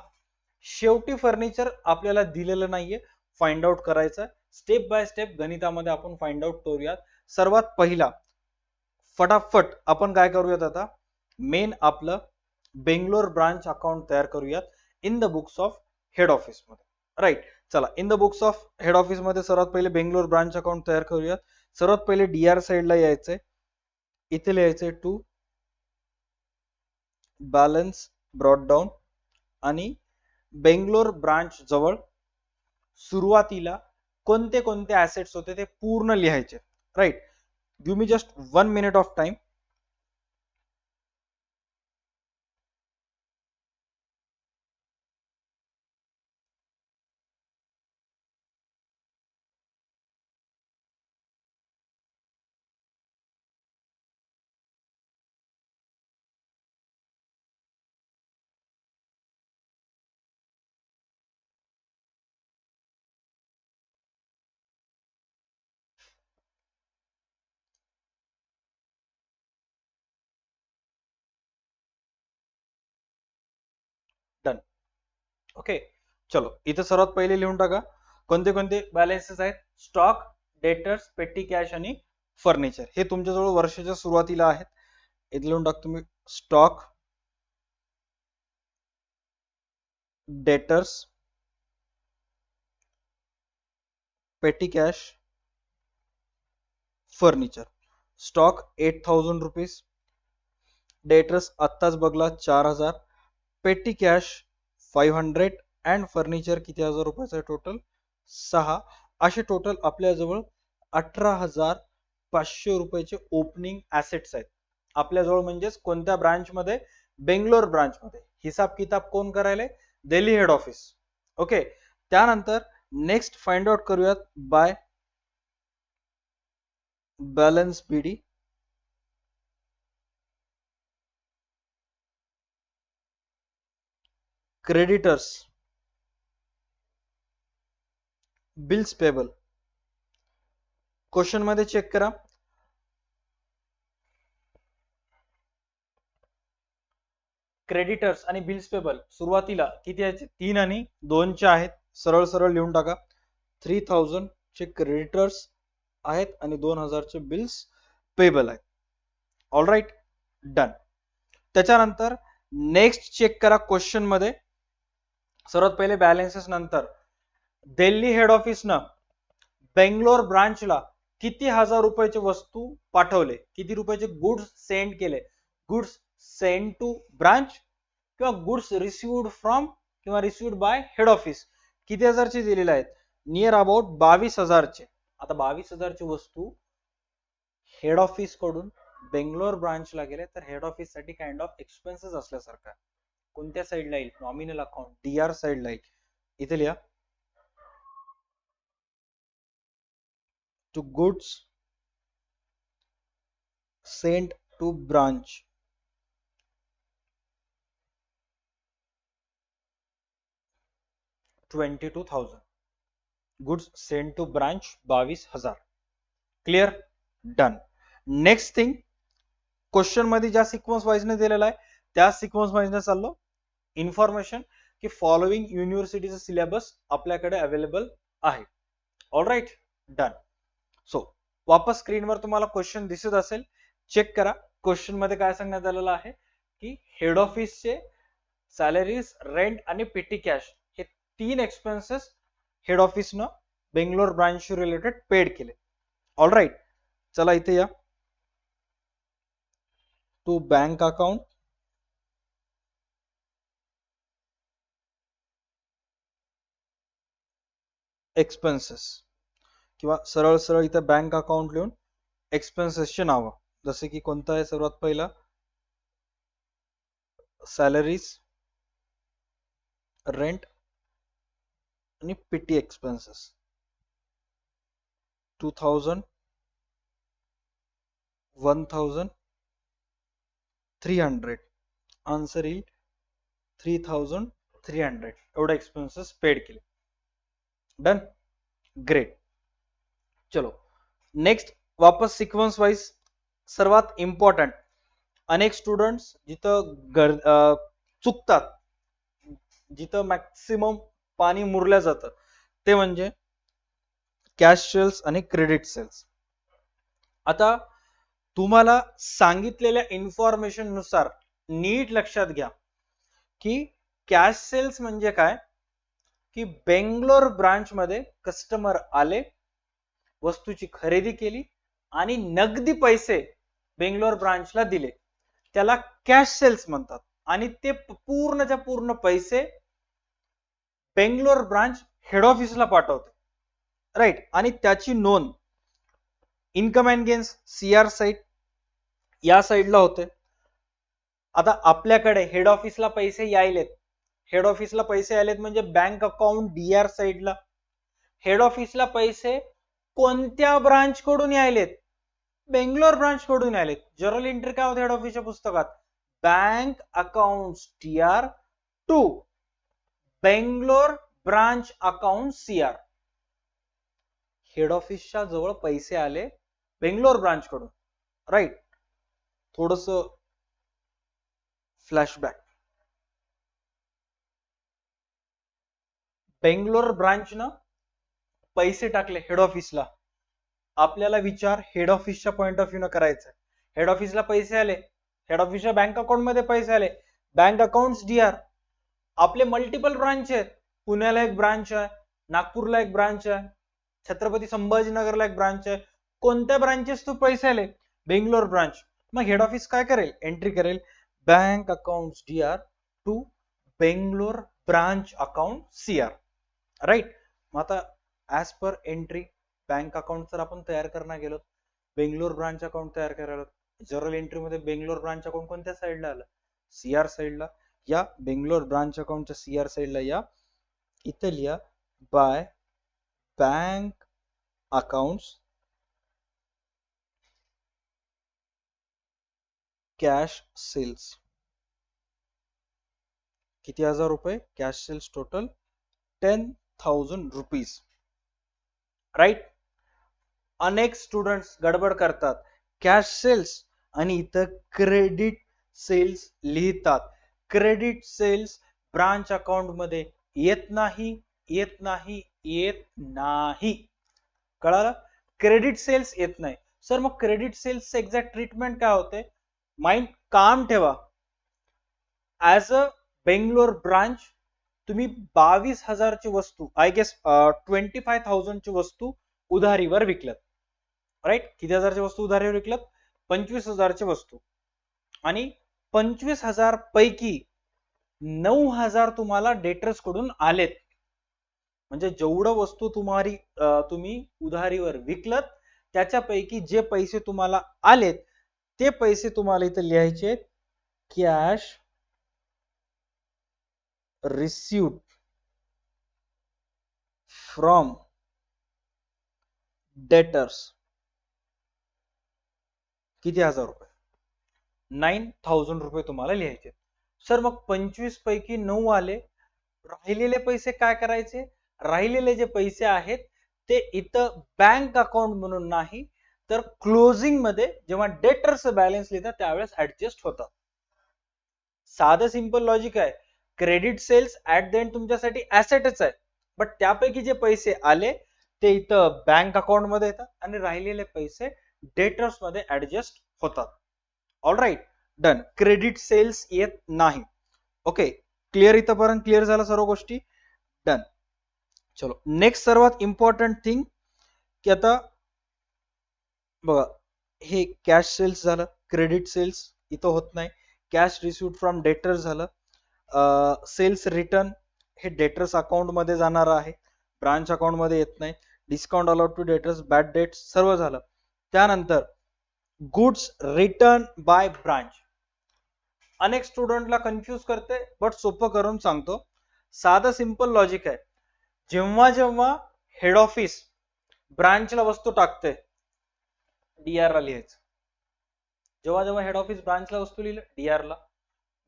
शेवटी फर्निचर आपल्याला दिलेलं नाहीये, फाइंड आउट करायचं. स्टेप बाय स्टेप गणितामध्ये आपण फाइंड आउट करूयात. सर्वात पहिला फटाफट आपण काय करूयात आता, मेन आपलं बेंगलोर ब्रांच अकाउंट तयार करूयात in the books of head office मध्ये. राईट, चला in the books of head office मध्ये सर्वात पहिले बेंगलोर ब्रांच अकाउंट तयार करूयात. सर्वात पहिले डीआर साइडला यायचंय, इथे लिहायचंय टू बॅलन्स ब्रॉड डाऊन आणि बेंगलोर ब्रांच जवळ सुरुवातीला कोणते कोणते ऍसेट्स होते ते पूर्ण लिहायचे. Right, give me just 1 minute of time. Done. Okay, चलो इथे सर्वात पहिले लिहून टाका कोणते कोणते बॅलन्सेस आहेत. स्टॉक, डेटर्स, पेटी कॅश आणि फर्निचर. हे तुमच्याजवळ वर्षाच्या सुरुवातीला आहेत. इथे लिहून टाक तुम्ही स्टॉक, डेटर्स, पेटी cash, furniture. Stock 8000 rupees, debtors आत्ताच बघला 4000, पेटी कॅश 500 अँड फर्निचर किती हजार रुपयाचं आहे टोटल 6. असे टोटल आपल्याजवळ 18500 रुपयाचे ओपनिंग ऍसेट्स आहेत आपल्याजवळ. म्हणजेच कोणत्या ब्रांच मध्ये, बेंगलोर ब्रांच मध्ये. हिसाब किताब कोण करायला, दिल्ली हेड ऑफिस. ओके, त्यानंतर नेक्स्ट फाइंड आउट करूयात by balance BD. Creditors, bills payable. Question मध्ये चेक करा, क्रेडिटर्स आणि बिल्स पेबल सुरुवातीला किती आहेत, 3 आणि 2 चे आहेत. सरळ सरळ लिहून टाका. 3000 चे क्रेडिटर्स आहेत आणि 2000 चे बिल्स पेबल आहेत. All right, done. त्याच्यानंतर नेक्स्ट चेक करा क्वेश्चन मध्ये. सर्वात पहिले बॅलन्सेस नंतर दिल्ली हेड ऑफिस न बेंगलोर ब्रांचला किती हजार रुपयाचे वस्तू पाठवले, किती रुपयाचे गुड्स सेंड केले. गुड्स सेंड टू ब्रांच किंवा गुड्स रिसिव्ड फ्रॉम किंवा रिसिव्ड बाय हेड ऑफिस किती हजारचे दिलेले आहेत, नियर अबाउट 22,000चे. आता 22,000ची वस्तू हेड ऑफिस कडून बेंगलोर ब्रांचला गेले तर हेड ऑफिस साठी काइंड ऑफ एक्सपेन्सेस असल्यासारखा. कोणत्या साईडला येईल, नॉमिनल अकाउंट डीआर साईडला येईल. इथे लिहा to goods sent to branch 22,000. goods sent to branch 22,000. Clear, done. Next thing, question मध्ये ज्या सिक्वेन्स वाईजने दिलेला आहे त्या सिक्वेन्स वाईजने चाललो. इन्फॉर्मेशन की फॉलोइंग युनिव्हर्सिटीचा सिलेबस आपल्याकडे अवेलेबल आहे. All right, done. सो वापस स्क्रीनवर तुम्हाला क्वेश्चन दिसत असेल, चेक करा. क्वेश्चन मध्ये काय सांगण्यात आलेलं आहे की हेड ऑफिसचे सॅलरीज, रेंट आणि पेटी कॅश हे 3 एक्सपेन्सेस हेड ऑफिसनं बेंगलोर ब्रांच रिलेटेड पेड केले. ऑल राईट, चला इथे या टू बँक अकाउंट, एक्सपेन्सेस किंवा सरळ सरळ इथे बँक अकाउंट लिहून एक्सपेन्सेसचे नाव, जसे की कोणता आहे सर्वात पहिला, सॅलरीज, रेंट आणि पीटी एक्सपेन्सेस. 2000, 1300. आन्सर येईल 3300 एवढे एक्सपेन्सेस पेड केले. Done, great. चलो नेक्स्ट वापस सिक्वेन्स वाइज. सर्वात इम्पॉर्टंट, अनेक स्टुडंट्स जिथं चुकतात जिथं मॅक्सिमम पाणी मुरल्या जातं ते म्हणजे कॅश सेल्स आणि क्रेडिट सेल्स. आता तुम्हाला सांगितलेल्या इन्फॉर्मेशन नुसार नीट लक्षात घ्या की कॅश सेल्स म्हणजे काय, की बेंगलोर ब्रांच मध्ये कस्टमर आले, वस्तूची खरेदी केली आणि नगदी पैसे बेंगलोर ब्रांचला दिले, त्याला कॅश सेल्स म्हणतात. आणि ते पूर्णच्या पूर्ण पैसे बेंगलोर ब्रांच हेड ऑफिसला पाठवते, राईट. आणि त्याची नोंद income and gains CR side या साइडला होते. आता आपल्याकडे हेड ऑफिसला पैसे यायलेत, हेड ऑफिसला पैसे आलेत म्हणजे बँक अकाउंट डीआर साइडला. हेड ऑफिसला पैसे कोणत्या ब्रांच कडून यायलेत, बेंगलोर ब्रांच कडून यायलेत. जर्नल एंट्री काय होते हेड ऑफिसच्या पुस्तकात, bank account TR to Bangalore branch account CR. Head ऑफिसच्या जवळ पैसे आले बेंगलोर ब्रांच कडून, राईट. थोडस फ्लॅशबॅक. बेंगलोर ब्रांचनं पैसे टाकले हेड ऑफिसला. आपल्याला विचार हेड ऑफिसच्या पॉइंट ऑफ व्ह्यू न करायचा. हेड ऑफिसला पैसे आले, हेड ऑफिसच्या बँक अकाउंट मध्ये पैसे आले, बँक अकाउंट डीआर. आपले मल्टिपल ब्रांच आहेत, पुण्याला एक ब्रांच आहे, नागपूरला एक ब्रांच आहे, छत्रपती संभाजीनगरला एक ब्रांच आहे. कोणत्या ब्रांचेस तू पैसे आले, बेंगलोर ब्रांच. मग हेड ऑफिस काय करेल, एंट्री करेल bank account DR to Bangalore branch account CR, right. मग आता as per entry bank account जर आपण तयार करणार गेलो, बेंगलोर ब्रांच अकाउंट तयार करायला, जर्नल एंट्री मध्ये बेंगलोर ब्रांच अकाउंट कोणत्या साईडला आलं, सीआर साईडला. या बेंगलोर ब्रांच अकाउंटच्या सीआर साईडला या, इथं लिहा by bank accounts cash sales. किती हजार रुपये cash sales total, 10,000 rupees, right. अनेक स्टुडंट्स गडबड करतात, कॅश सेल्स आणि इथं क्रेडिट सेल्स लिहितात. क्रेडिट सेल्स ब्रांच अकाउंट मध्ये येत नाही, येत नाही, येत नाही. कळालं, क्रेडिट सेल्स येत नाही. सर मग क्रेडिट सेल्स एक्झॅक्ट ट्रीटमेंट काय होते, माइंड काम ठेवा. ऍज अ बेंगलोर ब्रांच तुम्ही 22,000 ची वस्तू, आय गेस 25,000 ची वस्तू उधारीवर विकल्यात, राईट. किती हजारची वस्तू उधारीवर विकल्यात, 25,000 ची वस्तू. आणि 25,000 पैकी 9,000 तुम्हाला डेटर्स कडून आलेत. म्हणजे जेवढं वस्तू तुम्ही उधारीवर विकलत त्याच्यापैकी जे पैसे तुम्हाला आलेत ते पैसे तुम्हाला इथे लिहायचे, कॅश रिसीव्ड फ्रॉम डेटर्स. किती हजार रुपये, 9,000 रुपये तुम्हाला लिहायचे. सर मग 25 पैकी 9 आले, राहिलेले पैसे काय करायचे, राहिलेले जे पैसे आहेत ते इथं बँक अकाउंट म्हणून नाही तर क्लोजिंग मध्ये जेव्हा डेटर्स बॅलन्स लिहितात त्यावेळेस ऍडजस्ट होतात. साधं सिंपल लॉजिक आहे. Credit sales at the end तुमच्यासाठी ऍसेटच आहे, बट त्यापैकी जे पैसे आले ते इथं बँक अकाउंट मध्ये येतात आणि राहिलेले पैसे डेटर्स मध्ये ऍडजस्ट होतात. All right, done. Credit sales येत नाही. ओके, क्लिअर, इथंपर्यंत क्लिअर झालं सर्व गोष्टी, डन. चलो नेक्स्ट सर्वात इम्पॉर्टंट थिंग की आता बघा, हे कॅश सेल्स झालं, क्रेडिट सेल्स इथं होत नाही, कॅश रिसिव्ड फ्रॉम डेटर्स झालं, सेल्स रिटर्न हे डेटर्स अकाउंट मध्ये जाणार आहे, ब्रांच अकाउंट मध्ये येत नाही, discount allowed to debtors, bad debts सर्व झालं. त्यानंतर गुड्स रिटर्न बाय ब्रांच. अनेक स्टुडंटला कन्फ्यूज करते, बट सोपं करून सांगतो. साधं सिंपल लॉजिक आहे. जेव्हा जेव्हा हेड ऑफिस ब्रांचला वस्तू टाकते डीआर ला लिहायचं. जेव्हा जेव्हा हेड ऑफिस ब्रांचला वस्तू लिहिलं डीआर ला,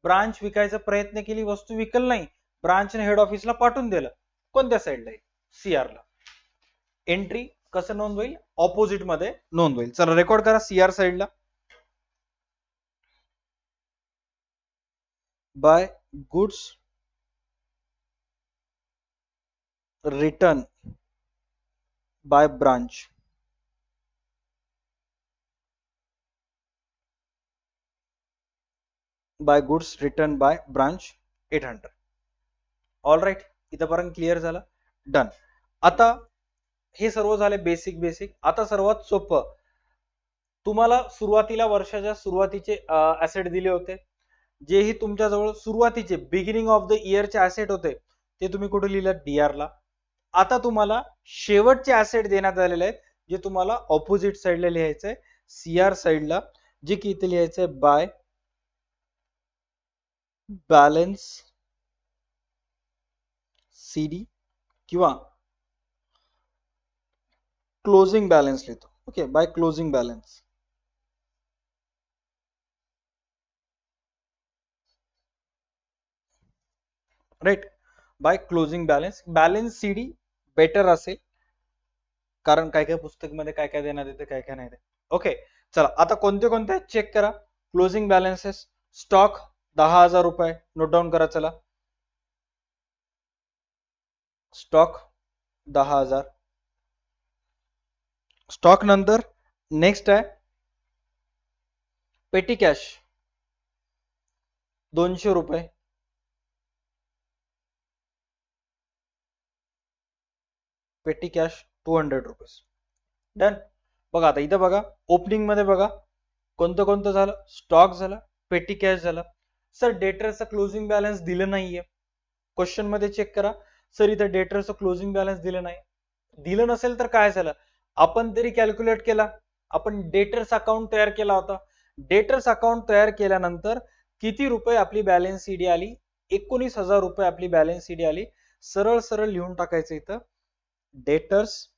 ब्रांच विकायचा प्रयत्न केली, वस्तू विकल नाही, ब्रांचने हेड ऑफिसला पाठवून दिलं, कोणत्या साईडला, सीआर ला. एंट्री कसं नोंद होईल, ऑपोजिट मध्ये नोंद होईल. चला रेकॉर्ड करा, सीआर साईडला by goods return by branch. By goods return by branch 800. All right, इथंपर्यंत क्लिअर झालं. डन. आता हे सर्व झाले बेसिक बेसिक. आता सर्वात सोपं, तुम्हाला सुरुवातीला वर्षाच्या सुरुवातीचे ऍसेट दिले होते, जेही तुमच्याजवळ सुरुवातीचे बिगिनिंग ऑफ द इयरचे ऍसेट होते ते तुम्ही कुठे लिहिलं, डीआर ला. आता तुम्हाला शेवटचे ऍसेट देण्यात आलेले आहेत, जे तुम्हाला ऑपोजिट साइडला लिहायचंय, सीआर साइडला, जे की इथे लिहायचंय बाय बॅलन्स सीडी किंवा क्लोजिंग बॅलन्स लिहितो. Okay, by closing balance. Right, by closing balance. Balance CD better असेल, कारण काय काय पुस्तकमध्ये काय काय देण्यात येते, काय काय नाही. ओके, चला आता कोणते कोणते चेक करा. क्लोजिंग बॅलन्सेस, स्टॉक 10,000 रुपये, नोट डाऊन करा. चला, स्टॉक 10,000. स्टॉक नंतर नेक्स्ट आहे पेटी कॅश 200 रुपये. पेटी कॅश 200 रुपीज. डन. बघा आता इथं बघा, ओपनिंग मध्ये बघा कोणतं कोणतं झालं, स्टॉक झालं, पेटी कॅश झालं. सर डेटरचा क्लोजिंग बॅलन्स दिलं नाहीये, क्वेश्चन मध्ये चेक करा. सर इथं डेटरचं क्लोजिंग बॅलन्स दिलं नाही. दिलं नसेल तर काय झालं, आपण तरी कॅल्क्युलेट केला. आपण डेटर्स अकाउंट तयार केला होता. डेटर्स अकाउंट तयार केल्यानंतर किती रुपये आपली बॅलन्स सीडी आली, 19,000 रुपये आपली बॅलन्स सीडी आली. सरळ सरळ लिहून टाकायचं इथं, डेटर्स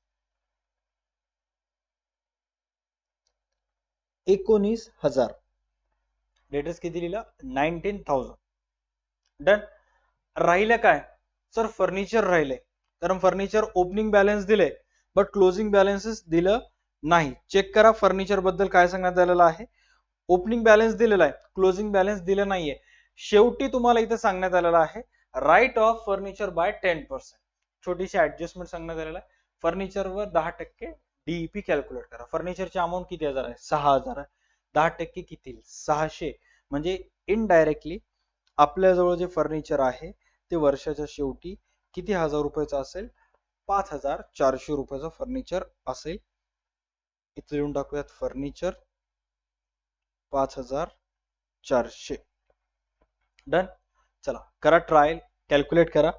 19,000. डेटर्स किती लिहिलं, 19,000. डन. राहिलं काय, सर फर्निचर राहिले, कारण फर्निचर ओपनिंग बॅलन्स दिले बट क्लोजिंग बॅलन्सेस दिलं नाही. चेक करा फर्निचर बद्दल काय सांगण्यात आलेलं आहे. ओपनिंग बॅलन्स दिलेला आहे, क्लोजिंग बॅलन्स दिलं नाहीये. शेवटी तुम्हाला इथं सांगण्यात आलेलं आहे राईट ऑफ फर्निचर बाय 10%. छोटीशी ऍडजस्टमेंट सांगण्यात आलेलं आहे. फर्निचरवर 10% डीईपी कॅल्क्युलेट करा. फर्निचरची अमाऊंट किती हजार आहे, 6,000 आहे. 10% किती, 600. म्हणजे इनडायरेक्टली आपल्याजवळ जे फर्निचर आहे ते वर्षाच्या शेवटी किती हजार रुपयाचं असेल, 5,400 रुपयाचं फर्निचर असेल. इथे लिहून टाकूयात फर्निचर 5,400. डन. चला करा ट्रायल, कॅल्क्युलेट करा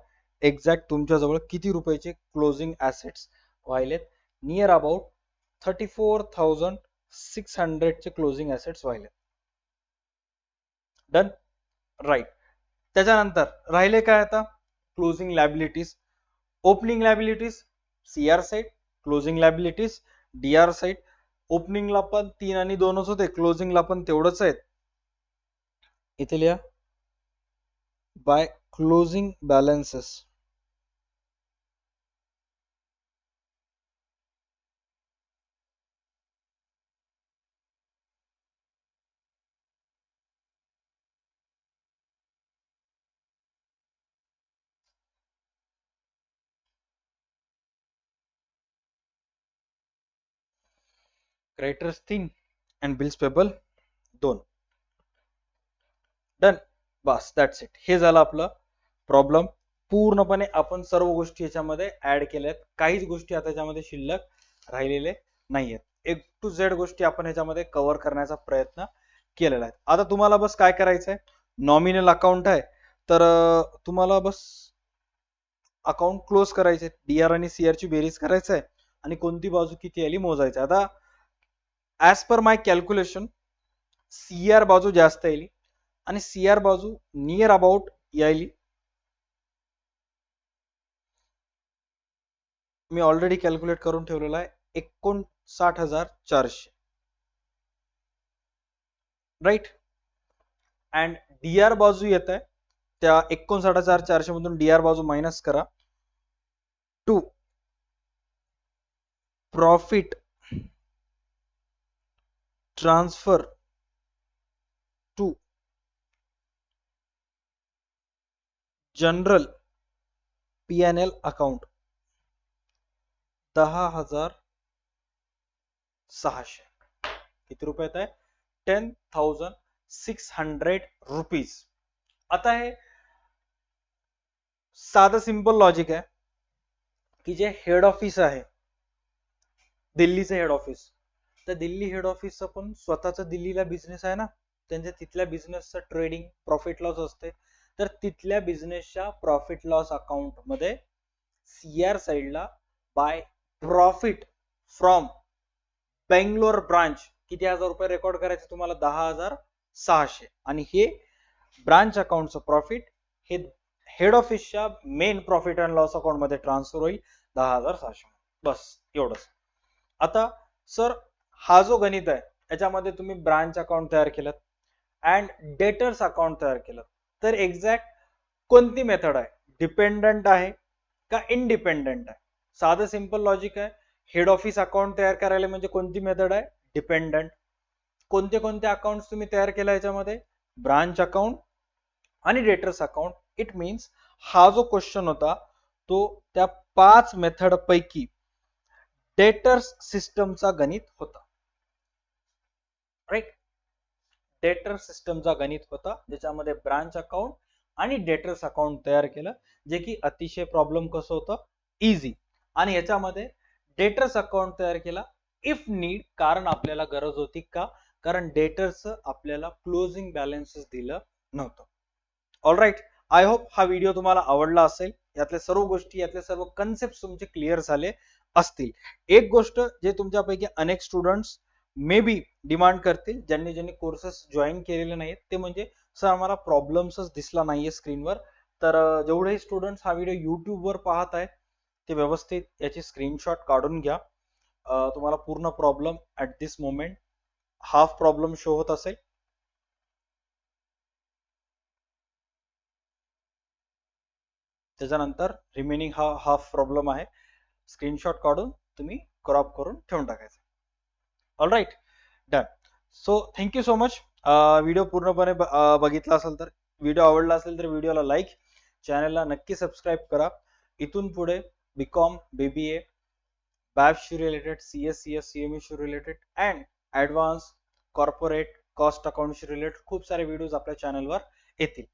एक्झॅक्ट तुमच्याजवळ किती रुपयाचे क्लोजिंग ऍसेट्स व्हायलेत. नियर अबाउट 34,600 चे क्लोजिंग ऍसेट्स व्हायलेत. डन. राईट. त्याच्यानंतर राहिले काय आता, closing liabilities. Opening liabilities CR side, closing liabilities DR side. ओपनिंगला पण 3 आणि 2च होते, क्लोजिंगला पण तेवढंच आहेत. इथे लिहा by closing balances. Creditors 3 and bills payable 2. Done. Bus that's it. हे झालं आपलं प्रॉब्लेम. पूर्णपणे आपण सर्व गोष्टी याच्यामध्ये ऍड केल्यात. काहीच गोष्टी आता याच्यामध्ये शिल्लक राहिलेले नाहीयेत. एक टू झेड गोष्टी आपण याच्यामध्ये कव्हर करण्याचा प्रयत्न केलेला आहे. आता तुम्हाला बस काय करायचंय, नॉमिनल अकाउंट आहे तर तुम्हाला बस अकाउंट क्लोज करायचे, डीआर आणि सीआर ची बेरीज करायचं आहे आणि कोणती बाजू किती आली मोजायचं. आता as per my calculation CR बाजू जास्त येईल आणि सीआर बाजू नियर अबाउट यायली. मी ऑलरेडी कॅल्क्युलेट करून ठेवलेला आहे, 59,400. राईट. अँड डीआर बाजू येत आहे, त्या 59,400 मधून डीआर बाजू मायनस करा. To profit transfer to general P N L account. 10,600 किती रुपयात आहे 10,600 रुपीज. आता हे साधं सिंपल लॉजिक आहे की जे हेड ऑफिस आहे दिल्लीचं हेड ऑफिस, तर दिल्ली हेड ऑफिसचं पण स्वतःच दिल्लीला बिझनेस आहे ना, त्यांच्या तिथल्या बिझनेसचं ट्रेडिंग प्रॉफिट लॉस असते, तर तिथल्या बिझनेसच्या प्रॉफिट लॉस अकाउंट मध्ये सीआर साइडला by profit from Bangalore branch किती हजार रुपये रेकॉर्ड करायचे तुम्हाला 10,600 आणि हे ब्रांच अकाउंटचं प्रॉफिट हे हेड ऑफिसच्या main profit and loss account मध्ये ट्रान्सफर होईल 10,600. बस एवढंच. आता सर हा जो गणित आहे याच्यामध्ये तुम्ही ब्रांच अकाउंट तयार केलं अँड डेटर्स अकाउंट तयार केलं, तर एक्झॅक्ट कोणती मेथड आहे, डिपेंडंट आहे का इंडिपेंडंट आहे? साधं सिंपल लॉजिक आहे, हेड ऑफिस अकाउंट तयार करायला म्हणजे कोणती मेथड आहे, डिपेंडंट. कोणते कोणते अकाउंट तुम्ही तयार केला याच्यामध्ये, ब्रांच अकाउंट आणि डेटर्स अकाउंट. इट मीन्स हा जो क्वेश्चन होता तो त्या 5 मेथड पैकी डेटर्स सिस्टमचा गणित होता, राईट. डेटर सिस्टमचा गणित होता ज्याच्यामध्ये ब्रांच अकाउंट आणि डेटर्स अकाउंट तयार केलं, जे की अतिशय प्रॉब्लेम कसं होतं, इझी. आणि याच्यामध्ये डेटर्स अकाउंट तयार केला इफ नीड, कारण आपल्याला गरज होती का, कारण डेटर्स आपल्याला क्लोजिंग बॅलन्सेस दिलं नव्हतं. ऑल राईट, आय होप हा व्हिडिओ तुम्हाला आवडला असेल, यातल्या सर्व गोष्टी यातले सर्व कन्सेप्ट तुमचे क्लिअर झाले असतील. एक गोष्ट जे तुमच्यापैकी अनेक स्टुडंट्स मे बी डिमांड करतील, ज्यांनी ज्यांनी कोर्सेस जॉईन केलेले नाहीत, ते म्हणजे सर आम्हाला प्रॉब्लेम्सच दिसला नाहीये स्क्रीनवर. तर जेवढेही स्टुडंट्स हा व्हिडिओ युट्यूबवर पाहत आहेत ते व्यवस्थित याची स्क्रीनशॉट काढून घ्या. तुम्हाला पूर्ण problem at this moment half problem show होत असेल, त्याच्यानंतर रिमेनिंग हा हाफ प्रॉब्लेम आहे, स्क्रीनशॉट काढून तुम्ही क्रॉप करून ठेवून टाकायचं. All right, done. So thank you so much. Video पूर्णपणे बघितला असेल तर, व्हिडिओ आवडला असेल तर व्हिडिओला लाईक, चॅनलला नक्की सबस्क्राईब करा. इथून पुढे बीकॉम, बीबीए, बॅबशी रिलेटेड, सीएस, सीएमईशी related and advance corporate cost अकाउंटशी रिलेटेड खूप सारे व्हिडिओज आपल्या चॅनलवर येतील.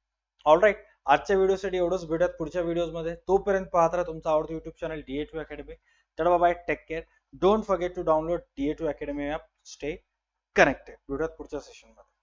ऑल राईट, आजच्या व्हिडिओसाठी एवढंच. भेटत पुढच्या व्हिडिओमध्ये, तोपर्यंत पाहत राहा तुमचा आवडतं युट्यूब चॅनल DA2 अकॅडमी. चला bye, take care. Don't forget to download DA2 academy app. Stay connected. भेटूयात पुढच्या सेशनमध्ये.